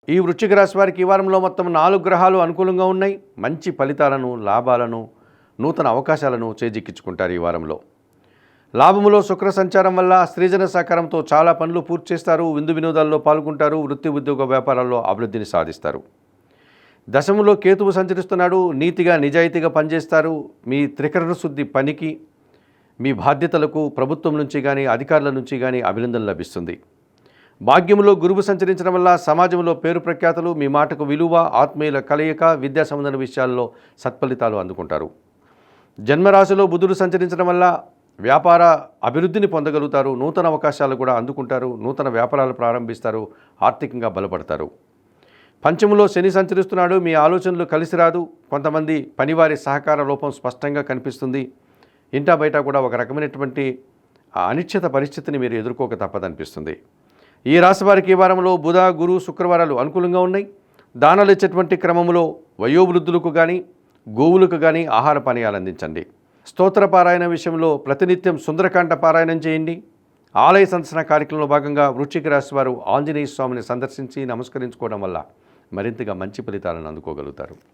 ఈ వృశ్చిక రాశి వారికి ఈ వారంలో మొత్తం 4 గ్రహాలు అనుకూలంగా ఉన్నాయి. మంచి ఫలితాలను, లాభాలను, నూతన అవకాశాలను చేజిక్కించుకుంటారు. ఈ వారంలో లాభములో శుక్ర సంచారం వల్ల స్త్రీజన సహకారంతో చాలా పనులు పూర్తి చేస్తారు. విందు వినోదాల్లో పాల్గొంటారు. వృత్తి ఉద్యోగ వ్యాపారాల్లో అభివృద్ధిని సాధిస్తారు. దశములో కేతువు సంచరిస్తున్నాడు. నీతిగా నిజాయితీగా పనిచేస్తారు. మీ త్రికరణ శుద్ధి పనికి, మీ బాధ్యతలకు ప్రభుత్వం నుంచి కానీ అధికారుల నుంచి కానీ అభినందన లభిస్తుంది. భాగ్యములో గురువు సంచరించడం వల్ల సమాజంలో పేరు ప్రఖ్యాతులు, మీ మాటకు విలువ, ఆత్మీయుల కలయిక, విద్యా సంబంధ విషయాల్లో సత్ఫలితాలు అందుకుంటారు. జన్మరాశిలో బుధుడు సంచరించడం వల్ల వ్యాపార అభివృద్ధిని పొందగలుగుతారు. నూతన అవకాశాలు కూడా అందుకుంటారు. నూతన వ్యాపారాలు ప్రారంభిస్తారు. ఆర్థికంగా బలపడతారు. పంచములో శని సంచరిస్తున్నాడు. మీ ఆలోచనలు కలిసి రాదు. కొంతమంది పనివారి సహకార లోపం స్పష్టంగా కనిపిస్తుంది. ఇంటా బయట కూడా ఒక రకమైనటువంటి అనిశ్చిత పరిస్థితిని మీరు ఎదుర్కోక తప్పదనిపిస్తుంది. ఈ రాశి వారికి ఈ వారంలో బుధ, గురు, శుక్రవారాలు అనుకూలంగా ఉన్నాయి. దానాలు ఇచ్చేటువంటి క్రమంలో వయోవృద్ధులకు కానీ గోవులకు కానీ ఆహార పానీయాలు అందించండి. స్తోత్ర పారాయణ విషయంలో ప్రతినిత్యం సుందరకాండ పారాయణం చేయండి. ఆలయ సందర్శన కార్యక్రమంలో భాగంగా వృశ్చిక రాశి వారు ఆంజనేయ స్వామిని సందర్శించి నమస్కరించుకోవడం వల్ల మరింతగా మంచి ఫలితాలను అందుకోగలుగుతారు.